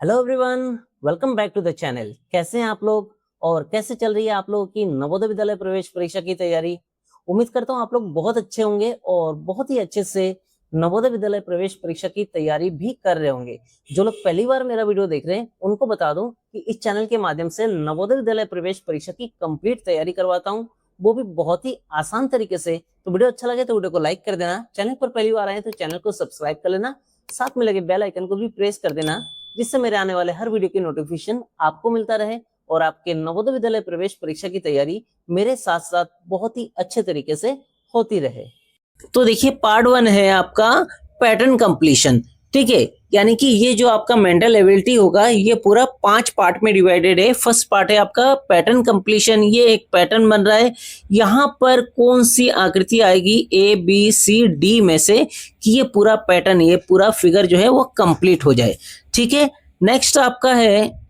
Hello everyone, welcome back to the channel. कैसे हैं आप लोग और कैसे चल रही है आप लोगों की नवोदय विद्यालय प्रवेश परीक्षा की तैयारी। उम्मीद करता हूं आप लोग बहुत अच्छे होंगे और बहुत ही अच्छे से नवोदय विद्यालय प्रवेश परीक्षा की तैयारी भी कर रहे होंगे। जो लोग पहली बार मेरा वीडियो देख रहे हैं उनको बता दूं कि इस चैनल के माध्यम से नवोदय विद्यालय प्रवेश परीक्षा की कंप्लीट तैयारी करवाता हूँ, वो भी बहुत ही आसान तरीके से। तो वीडियो अच्छा लगे तो वीडियो को लाइक कर देना, चैनल पर पहली बार आए तो चैनल को सब्सक्राइब कर लेना, साथ में लगे बेल आइकन को भी प्रेस कर देना, जिससे मेरे आने वाले हर वीडियो की नोटिफिकेशन आपको मिलता रहे और आपके नवोदय विद्यालय प्रवेश परीक्षा की तैयारी मेरे साथ साथ बहुत ही अच्छे तरीके से होती रहे। तो देखिए, पार्ट 1 है आपका पैटर्न कंप्लीशन। ठीक है, यानी कि ये जो आपका मेंटल एबिलिटी होगा ये पूरा 5 पार्ट में डिवाइडेड है। फर्स्ट पार्ट है आपका पैटर्न कंप्लीशन। ये एक पैटर्न बन रहा है, यहाँ पर कौन सी आकृति आएगी ए बी सी डी में से कि ये पूरा पैटर्न, ये पूरा फिगर जो है वो कंप्लीट हो जाए। ठीक है, नेक्स्ट आपका है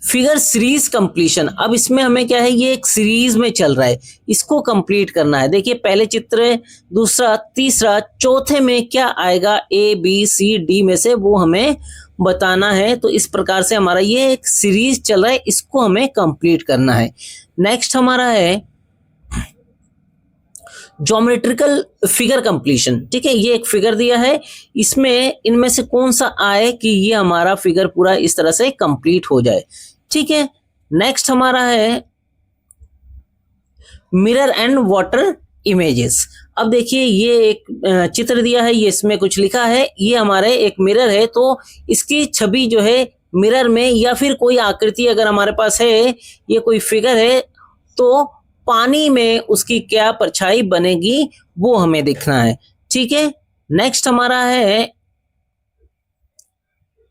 फिगर सीरीज कंप्लीशन। अब इसमें हमें क्या है, ये एक सीरीज में चल रहा है, इसको कंप्लीट करना है। देखिए, पहले चित्र है, दूसरा, तीसरा, चौथे में क्या आएगा ए बी सी डी में से वो हमें बताना है। तो इस प्रकार से हमारा ये एक सीरीज चल रहा है, इसको हमें कंप्लीट करना है। नेक्स्ट हमारा है ज्योमेट्रिकल फिगर कंप्लीशन। ठीक है, ये एक फिगर दिया है, इसमें इनमें से कौन सा आए कि ये हमारा फिगर पूरा इस तरह से कंप्लीट हो जाए। ठीक है, नेक्स्ट हमारा है मिरर एंड वाटर इमेजेस। अब देखिए, ये एक चित्र दिया है, ये इसमें कुछ लिखा है, ये हमारे एक मिरर है, तो इसकी छवि जो है मिरर में या फिर कोई आकृति अगर हमारे पास है, ये कोई फिगर है, तो पानी में उसकी क्या परछाई बनेगी वो हमें देखना है। ठीक है, नेक्स्ट हमारा है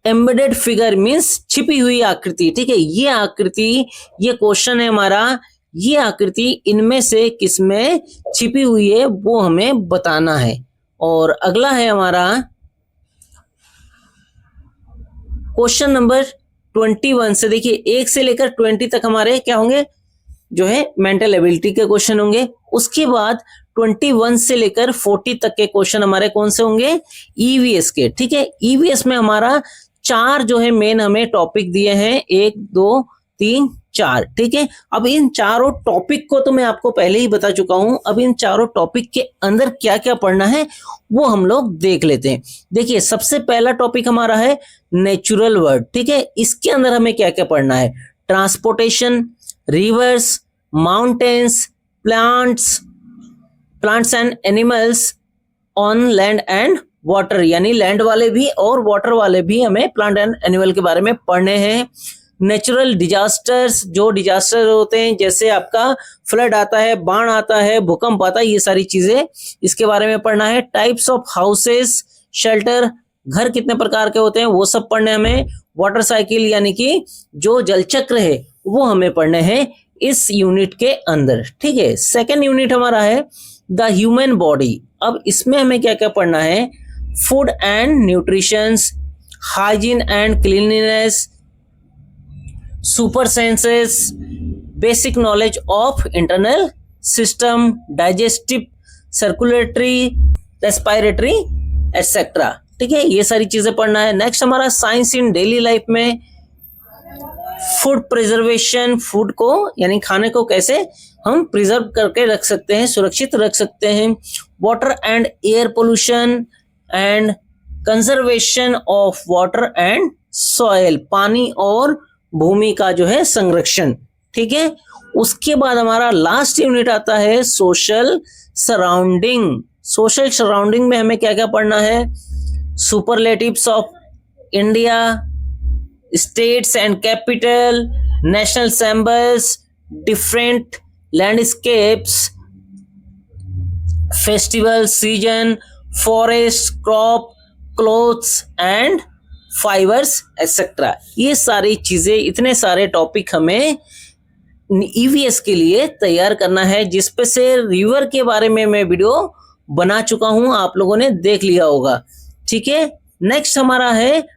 एम्बेडेड फिगर, मीन्स छिपी हुई आकृति। ठीक है, ये आकृति, ये क्वेश्चन है हमारा, ये आकृति इनमें से किसमें छिपी हुई है वो हमें बताना है। और अगला है हमारा क्वेश्चन नंबर 21 से। देखिए, 1 से लेकर 20 तक हमारे क्या होंगे, जो है मेंटल एबिलिटी के क्वेश्चन होंगे। उसके बाद 21 से लेकर 40 तक के क्वेश्चन हमारे कौन से होंगे, ईवीएस के। ठीक है, ईवीएस में हमारा 4 जो है मेन हमें टॉपिक दिए हैं, 1 2 3 4। ठीक है, अब इन चारों टॉपिक को तो मैं आपको पहले ही बता चुका हूं, अब इन चारों टॉपिक के अंदर क्या क्या पढ़ना है वो हम लोग देख लेते हैं। देखिए, सबसे पहला टॉपिक हमारा है नेचुरल वर्ल्ड। ठीक है, इसके अंदर हमें क्या क्या पढ़ना है, transportation, reverse, mountains, plants and animals on land and water, यानी लैंड वाले भी और वाटर वाले भी हमें प्लांट एंड एनिमल के बारे में पढ़ने हैं। नेचुरल डिजास्टर्स, जो डिजास्टर होते हैं जैसे आपका फ्लड आता है, बाढ़ आता है, भूकंप आता है, ये सारी चीजें इसके बारे में पढ़ना है। टाइप्स ऑफ हाउसेस, शेल्टर, घर कितने प्रकार के होते हैं वो सब पढ़ने हमें। वाटर साइकिल, यानी कि जो जलचक्र है वो हमें पढ़ने हैं इस यूनिट के अंदर। ठीक है, सेकेंड यूनिट हमारा है द ह्यूमन बॉडी। अब इसमें हमें क्या क्या पढ़ना है, food and nutritions, hygiene and cleanliness, super senses, basic knowledge of internal system, digestive, circulatory, respiratory etcetera. ठीक है, ये सारी चीजें पढ़ना है। नेक्स्ट हमारा साइंस इन डेली लाइफ में फूड प्रिजर्वेशन, फूड को यानी खाने को कैसे हम प्रिजर्व करके रख सकते हैं, सुरक्षित रख सकते हैं। Water and air pollution and conservation of water and soil, पानी और भूमि का जो है संरक्षण। ठीक है, उसके बाद हमारा लास्ट यूनिट आता है सोशल सराउंडिंग। सोशल सराउंडिंग में हमें क्या क्या पढ़ना है, superlatives of India, states and capital, national symbols, different landscapes, festival, season, forest, crop, clothes and fibres etcetera. ये सारी चीजें, इतने सारे टॉपिक हमें ईवीएस के लिए तैयार करना है, जिस पे से रिवर के बारे में मैं वीडियो बना चुका हूं, आप लोगों ने देख लिया होगा। ठीक है, नेक्स्ट हमारा है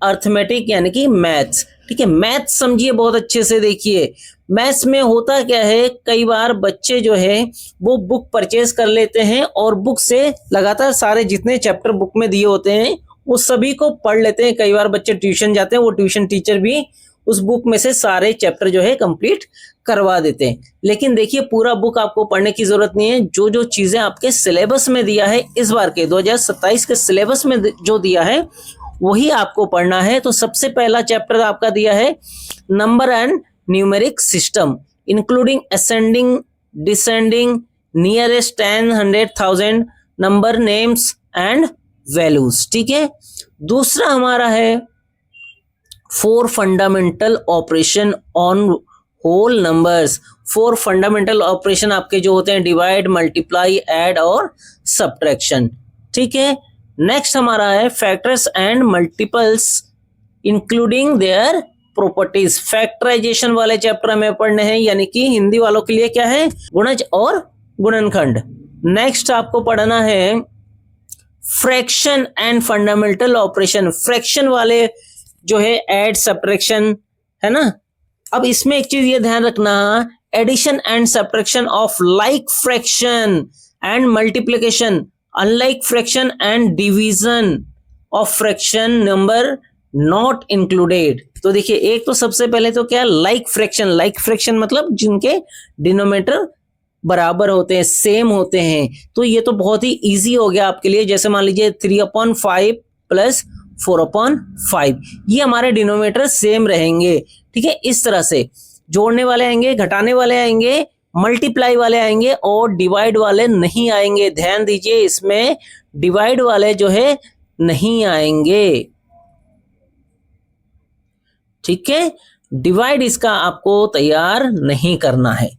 अर्थमेटिक यानी कि मैथ्स। ठीक है, मैथ्स समझिए बहुत अच्छे से। देखिए, मैथ्स में होता क्या है, कई बार बच्चे जो है वो बुक परचेज कर लेते हैं और बुक से लगातार सारे जितने चैप्टर बुक में दिए होते हैं वो सभी को पढ़ लेते हैं। कई बार बच्चे ट्यूशन जाते हैं, वो ट्यूशन टीचर भी उस बुक में से सारे चैप्टर जो है कंप्लीट करवा देते हैं। लेकिन देखिए पूरा बुक आपको पढ़ने की जरूरत नहीं है। जो जो चीजें आपके सिलेबस में दिया है, इस बार के 2027 के सिलेबस में जो दिया है वही आपको पढ़ना है। तो सबसे पहला चैप्टर आपका दिया है number and numeric system, including ascending, descending, nearest 10, 100,000, number, names and values. ठीक है। दूसरा हमारा है 4 fundamental operation on whole numbers. 4 fundamental operation आपके जो होते हैं डिवाइड, मल्टीप्लाई, ऐड और सब्ट्रैक्शन। ठीक है। नेक्स्ट हमारा है factors and multiples including their properties. Factorization वाले चैप्टर हमें पढ़ने हैं, यानी कि हिंदी वालों के लिए क्या है, गुणज और गुणनखंड। नेक्स्ट आपको पढ़ना है fraction and fundamental operation. Fraction वाले जो है ऐड, सब्ट्रैक्शन, है ना। अब इसमें एक चीज ये ध्यान रखना, addition and subtraction of like fraction and multiplication, unlike fraction and division of fraction number not included. तो देखिए एक तो सबसे पहले तो क्या, लाइक फ्रैक्शन। लाइक फ्रैक्शन मतलब जिनके डिनोमिनेटर बराबर होते हैं, सेम होते हैं। तो ये तो बहुत ही इजी हो गया आपके लिए। जैसे मान लीजिए 3/5 प्लस 4/5, ये हमारे डिनोमिनेटर सेम रहेंगे। ठीक है। इस तरह से जोड़ने वाले आएंगे, घटाने वाले आएंगे, मल्टीप्लाई वाले आएंगे और डिवाइड वाले नहीं आएंगे। ध्यान दीजिए इसमें डिवाइड वाले जो है नहीं आएंगे। ठीक है। डिवाइड इसका आपको तैयार नहीं करना है।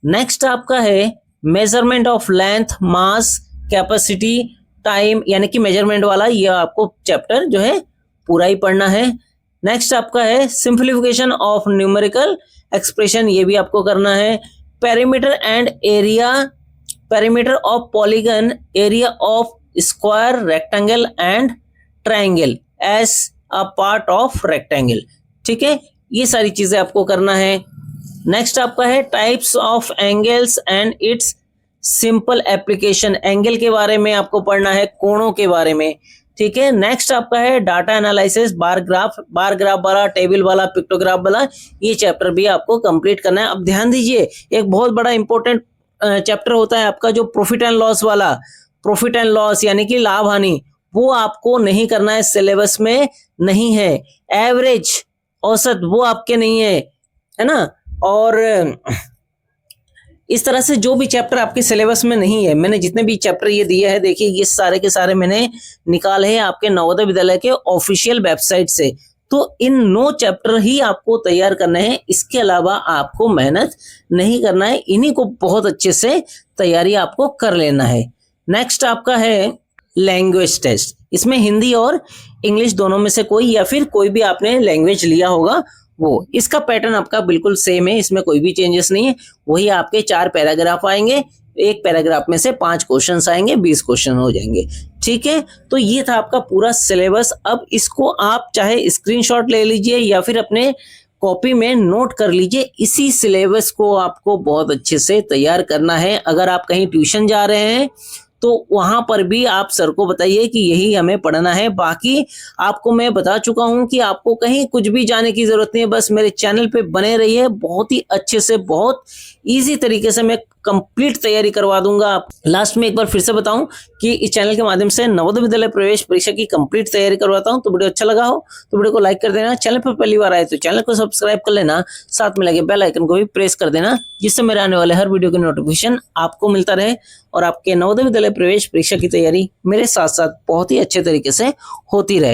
नेक्स्ट आपका है measurement of length, mass, capacity, time, यानी कि मेजरमेंट वाला ये आपको चैप्टर जो है पूरा ही पढ़ना है। नेक्स्ट आपका है सिंप्लीफिकेशन ऑफ न्यूमेरिकल एक्सप्रेशन, ये भी आपको करना है। Perimeter and area, perimeter of polygon, area of square, rectangle and triangle as a part of rectangle. ठीक है। ये सारी चीजें आपको करना है। नेक्स्ट आपका है types of angles and it's simple application. Angle के बारे में आपको पढ़ना है, कोणों के बारे में। ठीक है। नेक्स्ट आपका है डाटा एनालिसिस, बार ग्राफ वाला, टेबल वाला, पिक्टोग्राफ वाला, ये चैप्टर भी आपको कंप्लीट करना है। अब ध्यान दीजिए एक बहुत बड़ा इंपॉर्टेंट चैप्टर होता है आपका जो प्रॉफिट एंड लॉस वाला। प्रॉफिट एंड लॉस यानी कि लाभ हानि, वो आपको नहीं करना है, सिलेबस में नहीं है। एवरेज, औसत, वो आपके नहीं है ना। और इस तरह से जो भी चैप्टर आपके सिलेबस में नहीं है, मैंने जितने भी चैप्टर ये दिए हैं, देखिए ये सारे के सारे मैंने निकाले हैं आपके नवोदय विद्यालय के ऑफिशियल वेबसाइट से। तो इन 9 चैप्टर ही आपको तैयार करने हैं, इसके अलावा आपको मेहनत नहीं करना है। इन्हीं को बहुत अच्छे से तैयारी आपको कर लेना है। नेक्स्ट आपका है लैंग्वेज टेस्ट। इसमें हिंदी और इंग्लिश दोनों में से कोई, या फिर कोई भी आपने लैंग्वेज लिया होगा वो। इसका पैटर्न आपका बिल्कुल सेम है, इसमें कोई भी चेंजेस नहीं है। वही आपके 4 पैराग्राफ आएंगे, एक पैराग्राफ में से 5 क्वेश्चंस आएंगे, 20 क्वेश्चन हो जाएंगे। ठीक है। तो ये था आपका पूरा सिलेबस। अब इसको आप चाहे स्क्रीनशॉट ले लीजिए या फिर अपने कॉपी में नोट कर लीजिए। इसी सिलेबस को आपको बहुत अच्छे से तैयार करना है। अगर आप कहीं ट्यूशन जा रहे हैं तो वहां पर भी आप सर को बताइए कि यही हमें पढ़ना है। बाकी आपको मैं बता चुका हूं कि आपको कहीं कुछ भी जाने की जरूरत नहीं है, बस मेरे चैनल पे बने रहिए। बहुत ही अच्छे से, बहुत इजी तरीके से मैं कंप्लीट तैयारी करवा दूंगा। लास्ट में एक बार फिर से बताऊं कि इस चैनल के माध्यम से नवोदय विद्यालय प्रवेश परीक्षा की कंप्लीट तैयारी करवाता हूं। तो वीडियो अच्छा लगा हो तो वीडियो को लाइक कर देना, चैनल पर पहली बार आए तो चैनल को सब्सक्राइब कर लेना, साथ में लगे बेल आइकन को भी प्रेस कर देना, जिससे मेरे आने वाले हर वीडियो की नोटिफिकेशन आपको मिलता रहे और आपके नवोदय विद्यालय प्रवेश परीक्षा की तैयारी मेरे साथ साथ बहुत ही अच्छे तरीके से होती रहे।